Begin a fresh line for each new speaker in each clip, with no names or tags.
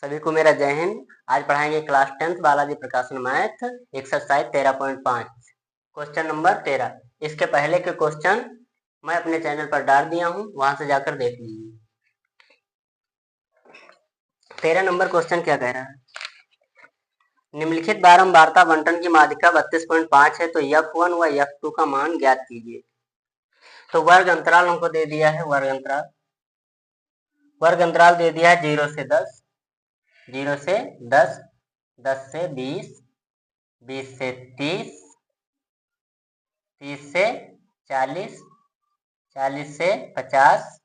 सभी को मेरा जय हिंद। आज पढ़ाएंगे क्लास 10th बालाजी प्रकाशन मैथ एक्सरसाइज 13.5 क्वेश्चन नंबर 13। इसके पहले के क्वेश्चन मैं अपने चैनल पर डाल दिया हूं, वहां से जाकर देख लीजिए। 13 नंबर क्वेश्चन क्या कह रहा है? निम्नलिखित बारंबारता बंटन की माध्यिका 32.5 है, तो F1 व F2 का मान ज्ञात कीजिए। तो वर्ग अंतराल हमको दे दिया है, वर्ग अंतराल दे दिया है 0 से 10, 0 से 10, 10 से 20, 20 से 30, 30 से 40, 40 से 50,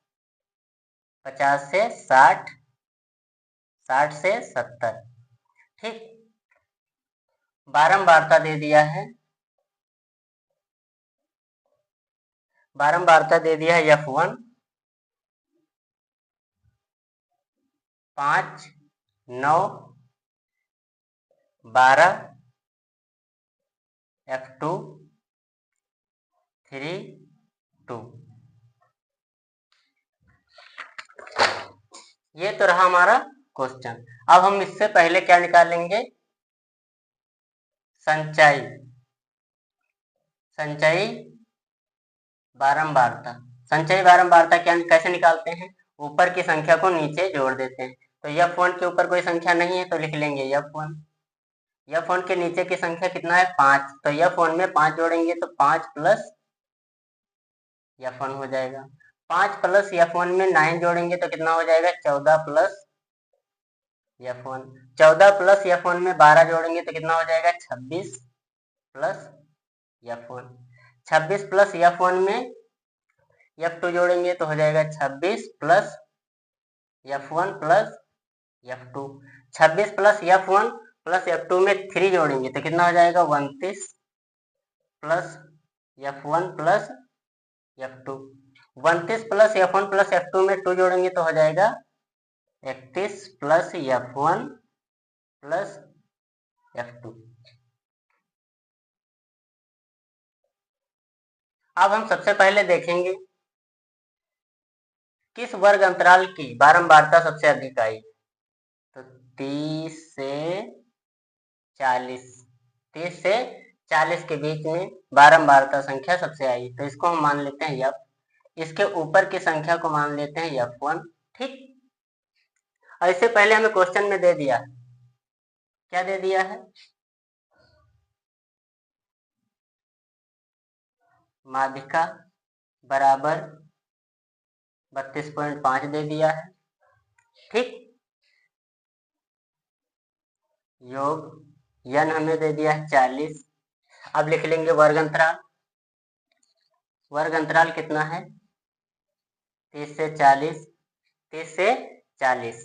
50 से 60, 60 से 70। ठीक, बारंबारता दे दिया है, बारंबारता दे दिया है F1 5, 9, 12, F2 3, 2। ये तो रहा हमारा क्वेश्चन। अब हम इससे पहले क्या निकालेंगे? संचयी, संचयी बारंबारता। संचयी बारंबारता क्या कैसे निकालते हैं? ऊपर की संख्या को नीचे जोड़ देते हैं। तो F1 के ऊपर कोई संख्या नहीं है तो लिख लेंगे F1। F1 के नीचे की संख्या कितना है? 5। तो F1 में 5 जोड़ेंगे तो 5 प्लस F1 हो जाएगा। 5 प्लस F1 में 9 जोड़ेंगे तो कितना हो जाएगा? 14 प्लस F1। 14 प्लस F1 में 12 जोड़ेंगे तो कितना हो जाएगा? 26 प्लस F1। 26 प्लस F1 में F2 जोड़ेंगे तो हो जाएगा 26 plus F1 plus F2। 26 plus F1 plus F2 में 3 जोड़ेंगे तो कितना हो जाएगा? 29 plus F1 plus F2। 29 plus F1 plus F2 में 2 जोड़ेंगे तो हो जाएगा 31 प्लस F1 प्लस F2। अब हम सबसे पहले देखेंगे किस वर्ग अंतराल की बारंबारता सबसे अधिक आई। तो 30 से 40, 30 से 40 के बीच में बारंबारता संख्या सबसे आई, तो इसको हम मान लेते हैं F। इसके ऊपर की संख्या को मान लेते हैं F1। ठीक, और इससे पहले हमें क्वेश्चन में दे दिया, क्या दे दिया है? माध्यिका बराबर 32.5 दे दिया है। ठीक, योग n हमें दे दिया है 40। अब लिख लेंगे वर्ग अंतराल। वर्ग अंतराल कितना है? 30 से 40, 30 से 40।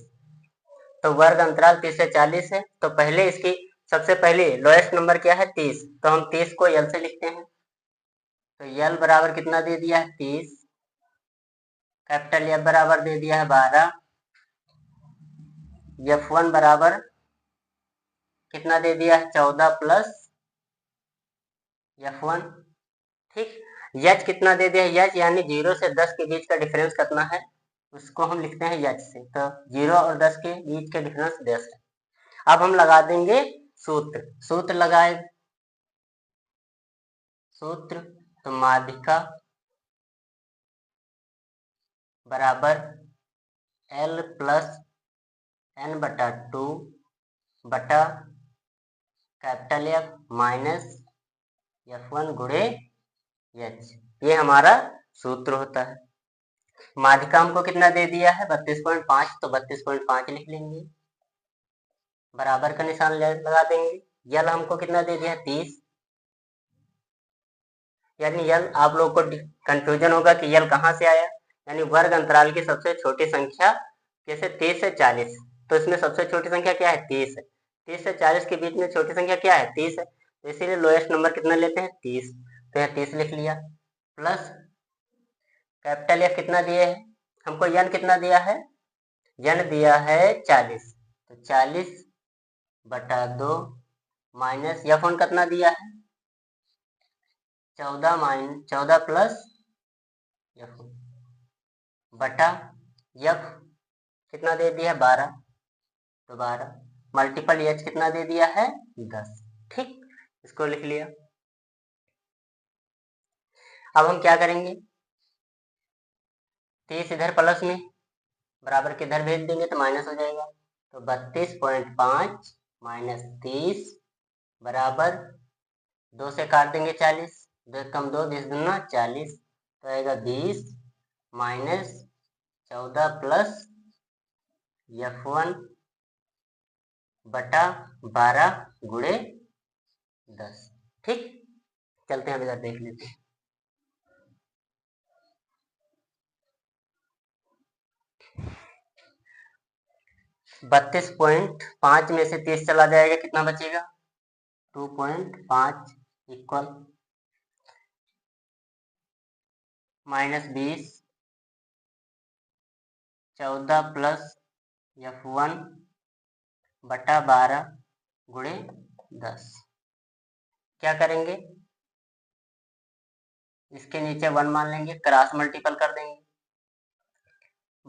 तो वर्ग अंतराल 30 से 40 है, तो पहले इसकी सबसे पहले लोएस्ट नंबर क्या है? 30। तो हम 30 को L से लिखते हैं। तो L बराबर कितना दे दिया है? 30। कैपिटल F बराबर दे दिया है 12। F1 बराबर कितना दे दिया है? 14 प्लस F1। ठीक, H कितना दे दिया है? H यानी 0 से 10 के बीच का डिफरेंस कितना है, उसको हम लिखते हैं H से। तो 0 और 10 के बीच का डिफरेंस 10 है। अब हम लगा देंगे सूत्र। सूत्र लगाए, सूत्र तो माध्यिका बराबर L प्लस n बटा 2 बटा कैपिटल F माइनस F1 गुणे H। ये हमारा सूत्र होता है। माध्यिका हमको कितना दे दिया है? 32.5, तो 32.5 लिख लेंगे, बराबर का निशान लगा देंगे। यल हमको कितना दे दिया है? 30। यानी यल, आप लोग को कंफ्यूजन होगा कि यल कहाँ से आया, यानी वर्ग अंतराल की सबसे छोटी संख्या, जैसे 30 से 40, तो इसमें सबसे छोटी संख्या क्या है? 30 है। 30 से 40 के बीच में छोटी संख्या क्या है? 30 है। तो इसीलिए लोएस्ट नंबर कितना लेते हैं? 30। तो यहाँ 30 लिख लिया, प्लस कैपिटल F कितना दिए है हमको? यन कितना दिया है? यन दिया है 40। तो 40 बटा 2 माइनस F1 कितना दिया है? 14 प्लस F1 बटा F कितना दे दिया है? 12। तो 12 मल्टीपल एच कितना दे दिया है 10। ठीक, इसको लिख लिया। अब हम क्या करेंगे, 30 इधर प्लस में बराबर के इधर भेज देंगे तो माइनस हो जाएगा। तो 32.5 माइनस 30 बराबर 2 से काट देंगे 40, 2 कम 2 20 दूना 40, तो आएगा 20 माइनस 14 प्लस F1 बटा 12 गुणे 10। ठीक, चलते हैं इधर देख लेते हैं। बत्तीस पॉइंट 5 में से 30 चला जाएगा, कितना बचेगा 2.5 इक्वल माइनस 20 14 प्लस F1 बटा 12 गुणे 10। क्या करेंगे, इसके नीचे 1 मान लेंगे, क्रॉस मल्टीपल कर देंगे।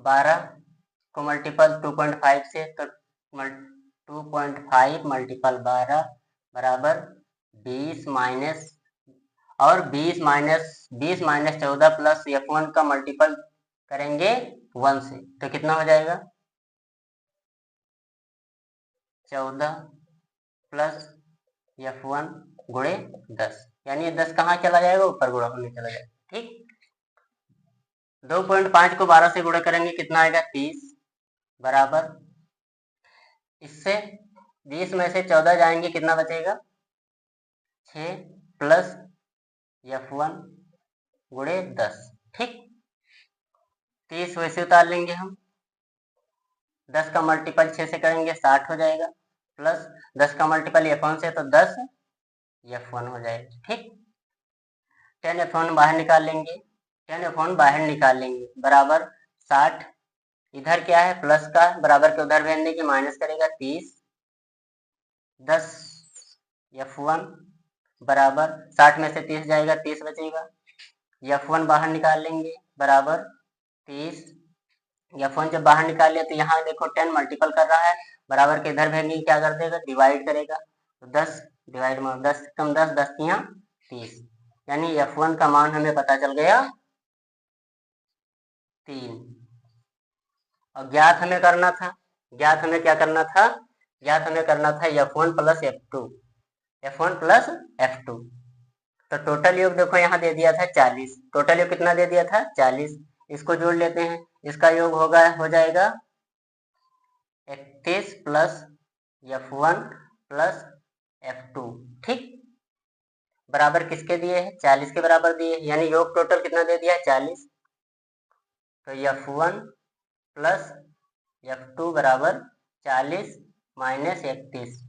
12 को मल्टीपल 2.5 से, तो 2.5 मल्टीपल 12 बराबर 20 माइनस और 20 माइनस 14 प्लस F1 का मल्टीपल करेंगे 1 से, तो कितना हो जाएगा 14 प्लस F1 गुणे 10, यानी ये 10 कहाँ चला जाएगा, ऊपर गुणा होने चला जाएगा। ठीक, 2.5 को 12 से गुणा करेंगे कितना आएगा 30 बराबर, इससे 20 में से 14 जाएंगे कितना बचेगा 6 प्लस F1 गुणे 10। ठीक, 30 वैसे उतार लेंगे हम, 10 का मल्टीपल 6 से करेंगे 60 हो जाएगा, प्लस 10 का मल्टीपल F1 से तो 10 F1 हो जाएगा। ठीक, 10 F1 बाहर निकाल लेंगे, 10 F1 बाहर निकाल लेंगे बराबर 60, इधर क्या है प्लस का, बराबर के उधर भेजने की माइनस करेगा 30, 10 F1 बराबर 60 में से 30 जाएगा 30 बचेगा, F1 बाहर निकाल लेंगे बराबर 30, F1 जब बाहर निकाल लिया तो यहाँ देखो 10 मल्टीपल कर रहा है, बराबर के इधर भेजेंगे क्या कर देगा डिवाइड करेगा, तो 10 डिवाइड में 10 कम 10 10 तियां 30, यानी F1 का मान हमें पता चल गया 3। और ज्ञात हमें करना था, ज्ञात हमें क्या करना था, ज्ञात हमें करना था F1 plus F2, F1 plus F2। तो टोटल योग देखो यहाँ दे दिया था 40, टोटल योग कितना दे दिया था 40, इसको जोड़ लेते हैं, इसका योग होगा हो जाएगा 31 प्लस F1 प्लस F2। ठीक, बराबर किसके दिए है 40 के बराबर दिए, यानी योग टोटल कितना दे दिया है 40, तो F1 प्लस F2 बराबर 40 माइनस 31,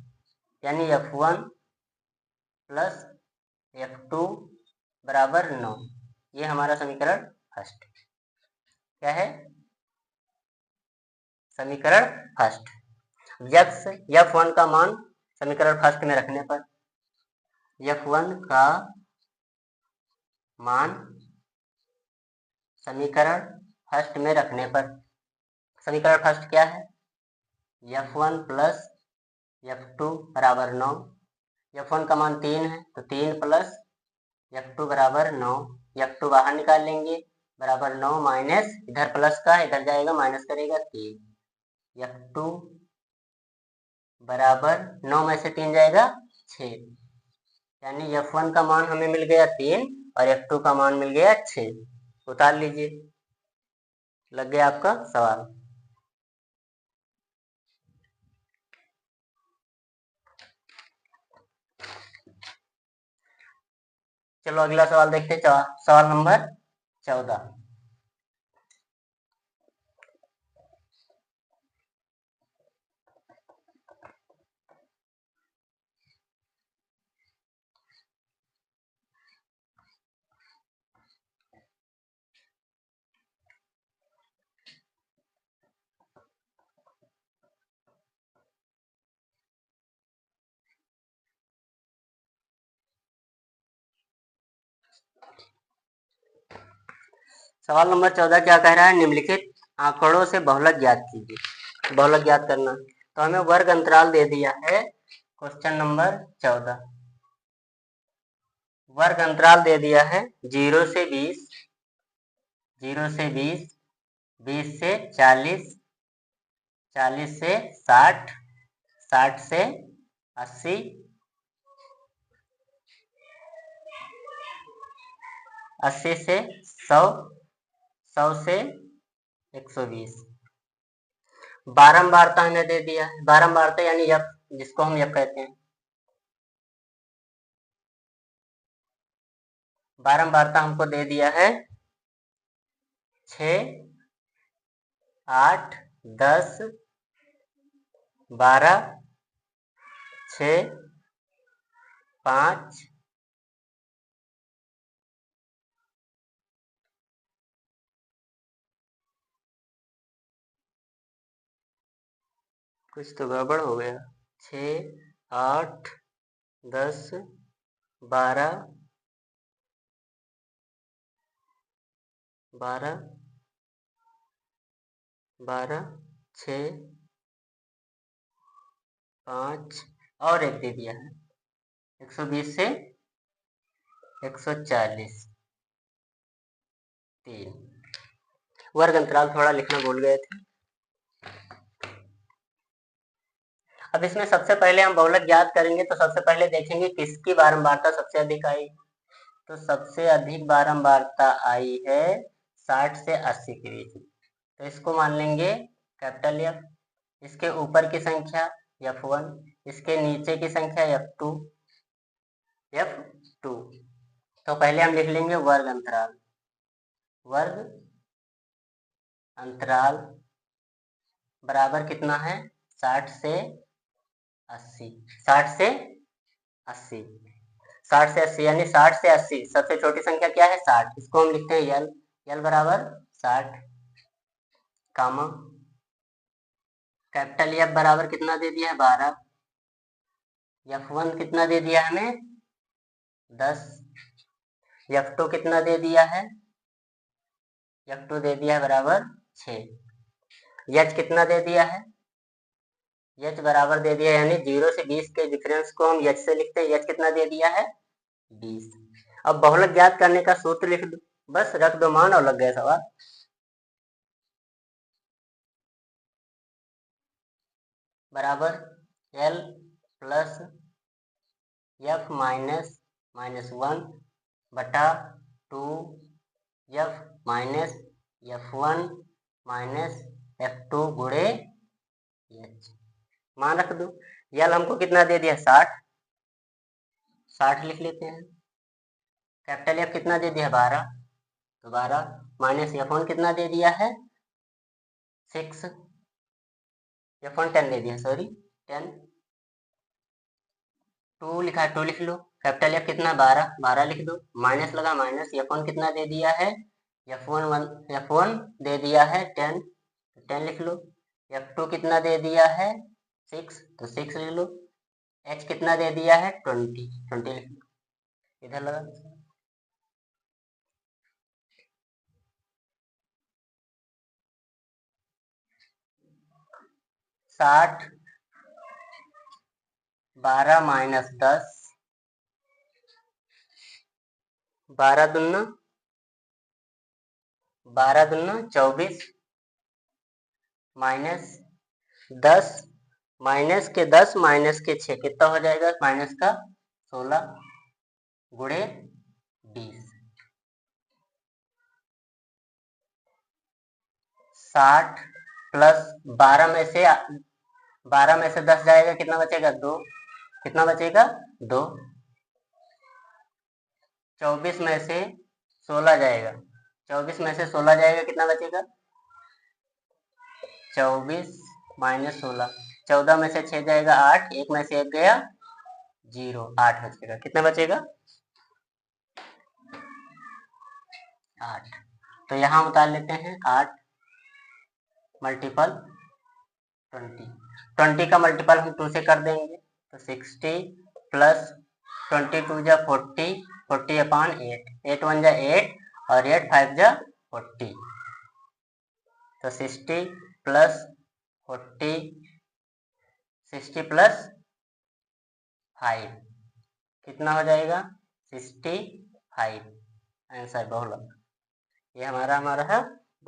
यानी F1 प्लस F2 बराबर 9। ये हमारा समीकरण फर्स्ट क्या है, समीकरण फर्स्ट। F1 का मान समीकरण फर्स्ट में रखने पर, F1 का मान समीकरण फर्स्ट में रखने पर, समीकरण फर्स्ट क्या है F1 प्लस F2 बराबर 9, F1 का मान 3 है तो 3 प्लस F2 बराबर 9, F2 बाहर निकाल लेंगे बराबर 9 माइनस इधर प्लस का इधर जाएगा माइनस करेगा 3, F2 बराबर 9 में से 3 जाएगा 6, यानी F1 का मान हमें मिल गया 3 और F2 का मान मिल गया 6। उतार लीजिए, लग गया आपका सवाल। चलो अगला सवाल देखते हैं, सवाल नंबर 14। सवाल नंबर 14 क्या कह रहा है, निम्नलिखित आंकड़ों से बहुलक ज्ञात कीजिए। बहुलक ज्ञात करना, तो हमें वर्ग अंतराल दे दिया है क्वेश्चन नंबर 14। वर्ग अंतराल दे दिया है 0 से 20, 0 से 20, 20 से 40, 40 से 60, 60 से 80, 80 से 100, 100 से 120। बारंबारता हमें दे दिया है, बारंबारता यानी यफ, जिसको हम यफ कहते हैं। बारंबारता हमको दे दिया है 6, 8, 10, 12, 6, 5, कुछ तो गड़बड़ हो गया। 6, 8, 10, 12, 12, 12, 6, 5 और एक दे दिया है 120 से 140, 3। वर्ग अंतराल थोड़ा लिखना भूल गए थे। अब इसमें सबसे पहले हम बहुलक ज्ञात करेंगे, तो सबसे पहले देखेंगे किसकी बारंबारता सबसे अधिक आई। तो सबसे अधिक बारंबारता आई है 60 से 80 के बीच, तो इसको मान लेंगे कैपिटल एफ। इसके ऊपर की संख्या F1, इसके नीचे की संख्या F2, F2। तो पहले हम लिख लेंगे वर्ग अंतराल, वर्ग अंतराल बराबर कितना है 60 से 80, 60 से 80, 60 से 80 यानी 60 से 80 सबसे छोटी संख्या क्या है 60, इसको हम लिखते हैं यल, यल बराबर 60, कामा कैपिटल एफ बराबर कितना दे दिया है 12, F1 कितना दे दिया हमें 10, F2 कितना दे दिया है, F2 दे दिया है बराबर 6, H कितना दे दिया है, H बराबर दे दिया यानी 0 से 20 के डिफरेंस को हम H से लिखते हैं, H कितना दे दिया है 20। अब बहुलक ज्ञात करने का सूत्र लिख दो, बस रख दो मान और लग गया सवाल। बराबर L प्लस F माइनस -1 बटा 2 F minus F1 minus F2 गुणे H। मान रख दो। यल हमको कितना दे दिया 60, 60 लिख लेते हैं। कैपिटल एफ कितना दे दिया 12, तो 12 माइनस F1 कितना दे दिया है 6, F1 10 दे दिया, सॉरी 10, 2 लिखा है 2 लिख लो। कैपिटल एफ कितना 12, 12 लिख दो, माइनस लगा माइनस, F1 कितना दे दिया है F1 दे दिया है 10, 10 लिख लो। F2 कितना दे दिया है 6, तो 6 लिख लो। H कितना दे दिया है 20, 20 लिख लो, इधर लगा 60, 12 माइनस 10, 12 दूना 24 माइनस 10 माइनस के 10 माइनस के 6 कितना हो जाएगा माइनस का 16 गुणे 20। 60 प्लस 12 में से 10 जाएगा कितना बचेगा 2, कितना बचेगा 2। 24 में से 16 जाएगा, 24 में से 16 जाएगा कितना बचेगा 24 माइनस 16, 14 में से 6 जाएगा 8, 1 में से 1 गया 0, 8 बचेगा, कितना बचेगा 8। तो यहाँ उतार लेते हैं 8 मल्टीपल 20, 20 का मल्टीपल हम 2 से कर देंगे, तो 60 प्लस 22 जा 40, 40 अपॉन 8, 8 1 जा 8 और 8 5 जा 40, तो 60 प्लस 40 60 प्लस 5 कितना हो जाएगा 65। आंसर बहुलक। ये हमारा है